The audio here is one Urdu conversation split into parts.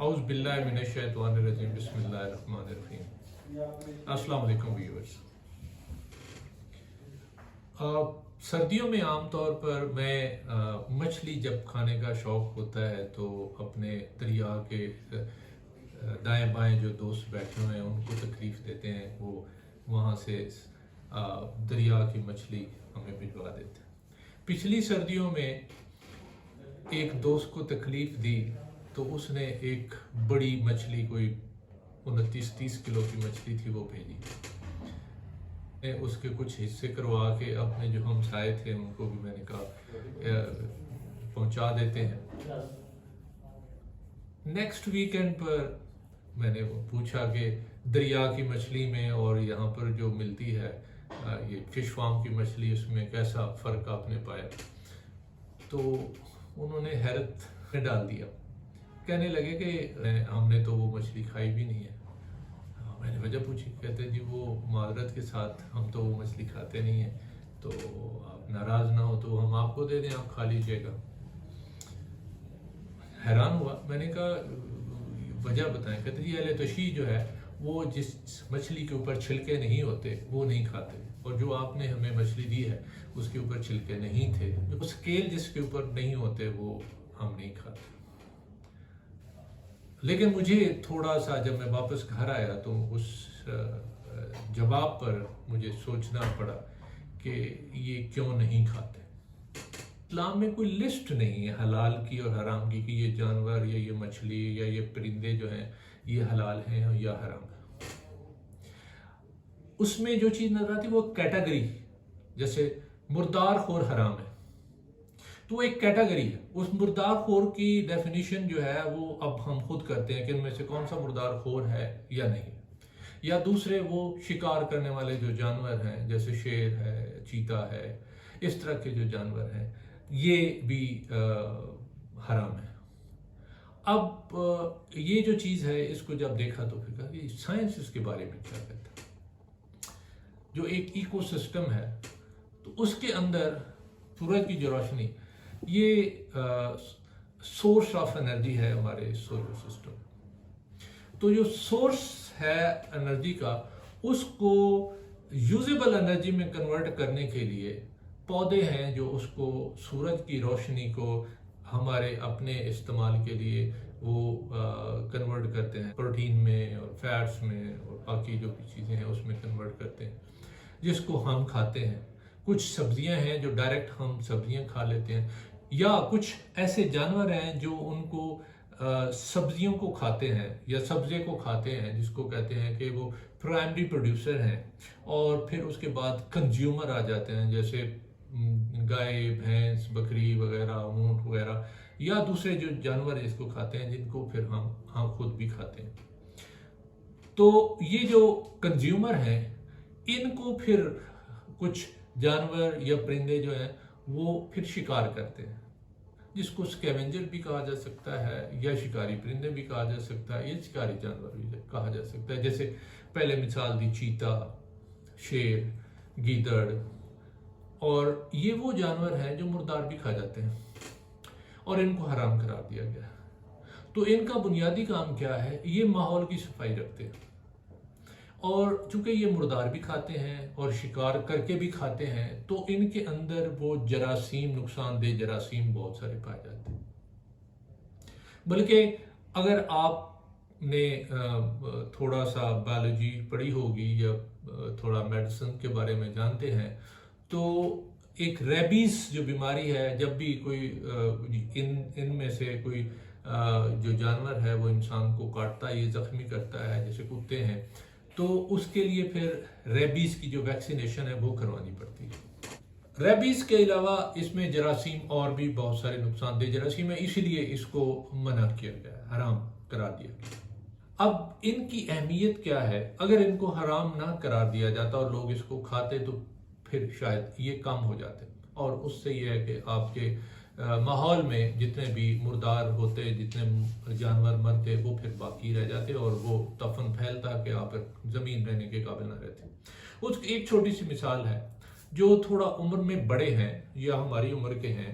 اعوذ باللہ من الشیطان الرجیم بسم اللہ الرحمن الرحیم۔ السلام علیکم ویورز۔ سردیوں میں عام طور پر میں مچھلی جب کھانے کا شوق ہوتا ہے تو اپنے دریا کے دائیں بائیں جو دوست بیٹھے ہوئے ہیں ان کو تکلیف دیتے ہیں، وہ وہاں سے دریا کی مچھلی ہمیں بھجوا دیتے ہیں۔ پچھلی سردیوں میں ایک دوست کو تکلیف دی تو اس نے ایک بڑی مچھلی، کوئی 29-30 کلو کی مچھلی تھی، وہ بھیجی۔ اس کے کچھ حصے کروا کے اپنے جو ہمسائے تھے ان کو بھی میں نے کہا پہنچا دیتے ہیں۔ نیکسٹ ویکنڈ پر میں نے پوچھا کہ دریا کی مچھلی میں اور یہاں پر جو ملتی ہے یہ فش فارم کی مچھلی، اس میں کیسا فرق آپ نے پایا؟ تو انہوں نے حیرت میں ڈال دیا، کہنے لگے کہ ہم نے تو وہ مچھلی کھائی بھی نہیں ہے۔ میں نے وجہ پوچھی، کہتے جی وہ معذرت کے ساتھ ہم تو وہ مچھلی کھاتے نہیں ہیں، تو آپ ناراض نہ ہو تو ہم آپ کو دے دیں، آپ کھا لیجیے گا۔ حیران ہوا، میں نے کہا وجہ بتائیں؟ کہتے جی اہل تشیع جو ہے وہ جس مچھلی کے اوپر چھلکے نہیں ہوتے وہ نہیں کھاتے، اور جو آپ نے ہمیں مچھلی دی ہے اس کے اوپر چھلکے نہیں تھے، اسکیل جس کے اوپر نہیں ہوتے وہ ہم نہیں کھاتے۔ لیکن مجھے تھوڑا سا جب میں واپس گھر آیا تو اس جواب پر مجھے سوچنا پڑا کہ یہ کیوں نہیں کھاتے۔ اسلام میں کوئی لسٹ نہیں ہے حلال کی اور حرام کی کہ یہ جانور یا یہ مچھلی یا یہ پرندے جو ہیں یہ حلال ہیں یا حرام ہیں۔ اس میں جو چیز نظر آتی ہے وہ کیٹیگری، جیسے مردار خور حرام ہے تو وہ ایک کیٹیگری ہے۔ اس مردار خور کی ڈیفینیشن جو ہے وہ اب ہم خود کرتے ہیں کہ ان میں سے کون سا مردار خور ہے یا نہیں۔ یا دوسرے وہ شکار کرنے والے جو جانور ہیں جیسے شیر ہے، چیتا ہے، اس طرح کے جو جانور ہیں یہ بھی حرام ہے۔ اب یہ جو چیز ہے اس کو جب دیکھا تو پھر کہا کہ سائنس اس کے بارے میں کیا کہتا ہے۔ جو ایک ایکو سسٹم ہے تو اس کے اندر سورج کی جو روشنی یہ سورس آف انرجی ہے ہمارے سولر سسٹم۔ تو جو سورس ہے انرجی کا، اس کو یوزیبل انرجی میں کنورٹ کرنے کے لیے پودے ہیں جو اس کو سورج کی روشنی کو ہمارے اپنے استعمال کے لیے وہ کنورٹ کرتے ہیں، پروٹین میں اور فیٹس میں اور باقی جو بھی چیزیں ہیں اس میں کنورٹ کرتے ہیں، جس کو ہم کھاتے ہیں۔ کچھ سبزیاں ہیں جو ڈائریکٹ ہم سبزیاں کھا لیتے ہیں، یا کچھ ایسے جانور ہیں جو ان کو سبزیوں کو کھاتے ہیں یا سبزے کو کھاتے ہیں، جس کو کہتے ہیں کہ وہ پرائمری پروڈیوسر ہیں، اور پھر اس کے بعد کنزیومر آ جاتے ہیں، جیسے گائے، بھینس، بکری وغیرہ، اونٹ وغیرہ، یا دوسرے جو جانور اس کو کھاتے ہیں جن کو پھر ہم خود بھی کھاتے ہیں۔ تو یہ جو کنزیومر ہیں ان کو پھر کچھ جانور یا پرندے جو ہیں وہ پھر شکار کرتے ہیں، جس کو سکیونجر بھی کہا جا سکتا ہے یا شکاری پرندے بھی کہا جا سکتا ہے یا شکاری جانور بھی کہا جا سکتا ہے۔ جیسے پہلے مثال دی چیتا، شیر، گیدڑ، اور یہ وہ جانور ہیں جو مردار بھی کھا جاتے ہیں اور ان کو حرام قرار دیا گیا ہے۔ تو ان کا بنیادی کام کیا ہے؟ یہ ماحول کی صفائی رکھتے ہیں، اور چونکہ یہ مردار بھی کھاتے ہیں اور شکار کر کے بھی کھاتے ہیں تو ان کے اندر وہ جراثیم، نقصان دہ جراثیم بہت سارے پائے جاتے ہیں۔ بلکہ اگر آپ نے تھوڑا سا بایولوجی پڑھی ہوگی یا تھوڑا میڈیسن کے بارے میں جانتے ہیں تو ایک ریبیز جو بیماری ہے، جب بھی کوئی ان میں سے کوئی جو جانور ہے وہ انسان کو کاٹتا ہے، یہ زخمی کرتا ہے، جیسے کتے ہیں، تو اس کے لیے پھر ریبیز کی جو ویکسینیشن ہے وہ کروانی پڑتی ہے۔ ریبیز کے علاوہ اس میں جراثیم اور بھی بہت سارے نقصان دہ جراثیم ہیں، اسی لیے اس کو منع کیا گیا ہے، حرام قرار دیا گیا۔ اب ان کی اہمیت کیا ہے؟ اگر ان کو حرام نہ قرار دیا جاتا اور لوگ اس کو کھاتے تو پھر شاید یہ کم ہو جاتے، اور اس سے یہ ہے کہ آپ کے ماحول میں جتنے بھی مردار ہوتے، جتنے جانور مرتے، وہ پھر باقی رہ جاتے اور وہ تفن پھیلتا کہ آپ زمین رہنے کے قابل نہ رہتے۔ اس کی ایک چھوٹی سی مثال ہے، جو تھوڑا عمر میں بڑے ہیں یا ہماری عمر کے ہیں،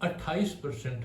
28%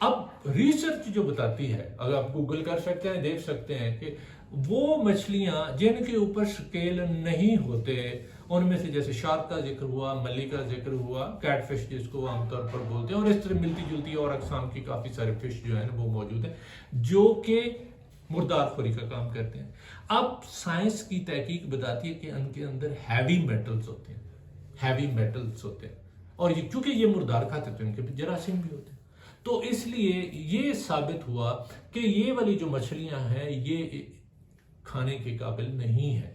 اب ریسرچ جو بتاتی ہے، اگر آپ گوگل کر سکتے ہیں، دیکھ سکتے ہیں کہ وہ مچھلیاں جن کے اوپر سکیل نہیں ہوتے، ان میں سے جیسے شارک کا ذکر ہوا، ملی کا ذکر ہوا، کیٹ فش جس کو عام طور پر بولتے ہیں، اور اس طرح ملتی جلتی اور اقسام کی کافی سارے فش جو ہیں وہ موجود ہیں جو کہ مردار خوری کا کام کرتے ہیں۔ اب سائنس کی تحقیق بتاتی ہے کہ ان کے اندر ہیوی میٹلز ہوتے ہیں، ہیوی میٹلز ہوتے ہیں، اور یہ چونکہ یہ مردار کھاتے تو ان کے جراثیم بھی ہوتے ہیں، تو اس لیے یہ ثابت ہوا کہ یہ والی جو مچھلیاں ہیں یہ کھانے کے قابل نہیں ہے۔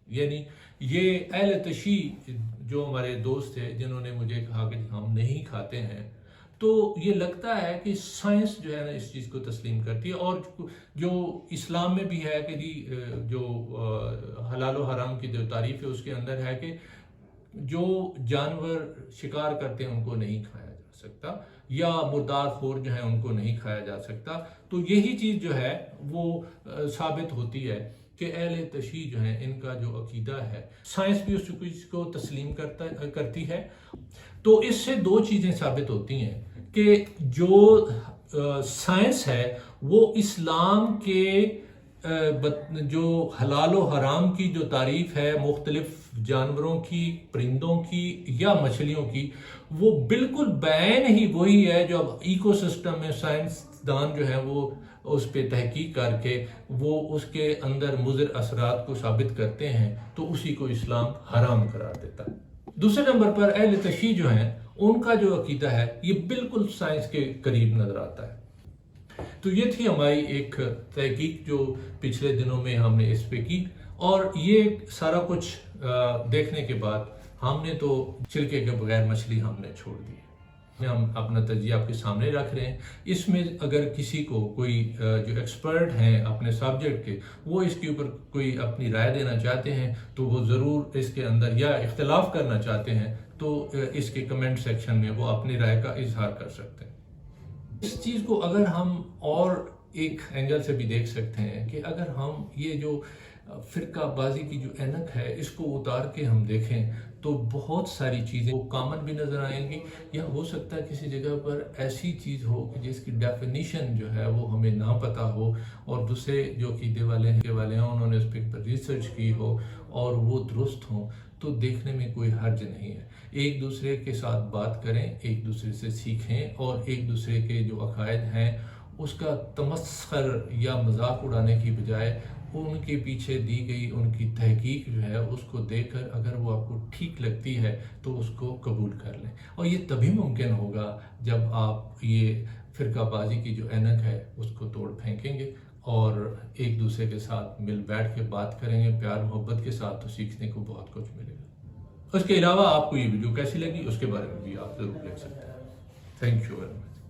یعنی یہ اہل تشیع جو ہمارے دوست تھے جنہوں نے مجھے کہا کہ ہم نہیں کھاتے ہیں، تو یہ لگتا ہے کہ سائنس جو ہے نا اس چیز کو تسلیم کرتی ہے، اور جو اسلام میں بھی ہے کہ جی جو حلال و حرام کی جو تعریف ہے اس کے اندر ہے کہ جو جانور شکار کرتے ہیں ان کو نہیں کھایا جا سکتا، یا مردار خور جو ہیں ان کو نہیں کھایا جا سکتا۔ تو یہی چیز جو ہے وہ ثابت ہوتی ہے کہ اہل تشیع جو ہیں ان کا جو عقیدہ ہے، سائنس بھی اس چیز کو تسلیم کرتی ہے۔ تو اس سے دو چیزیں ثابت ہوتی ہیں کہ جو سائنس ہے وہ اسلام کے جو حلال و حرام کی جو تعریف ہے مختلف جانوروں کی، پرندوں کی یا مچھلیوں کی، وہ بالکل بعین ہی وہی ہے جو اب ایکو سسٹم میں سائنسدان جو ہیں وہ اس پہ تحقیق کر کے وہ اس کے اندر مضر اثرات کو ثابت کرتے ہیں، تو اسی کو اسلام حرام قرار دیتا ہے۔ دوسرے نمبر پر اہل تشیع جو ہیں ان کا جو عقیدہ ہے یہ بالکل سائنس کے قریب نظر آتا ہے۔ تو یہ تھی ہماری ایک تحقیق جو پچھلے دنوں میں ہم نے اس پہ کی، اور یہ سارا کچھ دیکھنے کے بعد ہم نے تو چھلکے کے بغیر مچھلی ہم نے چھوڑ دی۔ ہم اپنا تجزیہ آپ کے سامنے رکھ رہے ہیں، اس میں اگر کسی کو کوئی جو ایکسپرٹ ہیں اپنے سبجیکٹ کے، وہ اس کے اوپر کوئی اپنی رائے دینا چاہتے ہیں تو وہ ضرور اس کے اندر، یا اختلاف کرنا چاہتے ہیں تو اس کے کمنٹ سیکشن میں وہ اپنی رائے کا اظہار کر سکتے ہیں۔ اس چیز کو اگر ہم اور ایک اینگل سے بھی دیکھ سکتے ہیں کہ اگر ہم یہ جو فرقہ بازی کی جو اینک ہے اس کو اتار کے ہم دیکھیں تو بہت ساری چیزیں وہ کامن بھی نظر آئیں گی، یا ہو سکتا ہے کسی جگہ پر ایسی چیز ہو کہ جس کی ڈیفینیشن جو ہے وہ ہمیں نہ پتہ ہو، اور دوسرے جو عقیدے والے ہیں انہوں نے اس پہ ریسرچ کی ہو اور وہ درست ہوں، تو دیکھنے میں کوئی حرج نہیں ہے۔ ایک دوسرے کے ساتھ بات کریں، ایک دوسرے سے سیکھیں، اور ایک دوسرے کے جو عقائد ہیں اس کا تمسخر یا مذاق اڑانے کی بجائے ان کے پیچھے دی گئی ان کی تحقیق جو ہے اس کو دیکھ کر اگر وہ آپ کو ٹھیک لگتی ہے تو اس کو قبول کر لیں، اور یہ تبھی ممکن ہوگا جب آپ یہ فرقہ بازی کی جو اینک ہے اس کو توڑ پھینکیں گے اور ایک دوسرے کے ساتھ مل بیٹھ کے بات کریں گے پیار محبت کے ساتھ، تو سیکھنے کو بہت کچھ ملے گا۔ اس کے علاوہ آپ کو یہ ویڈیو کیسی لگی اس کے بارے میں بھی آپ ضرور لکھ سکتے ہیں۔ Thank you very much.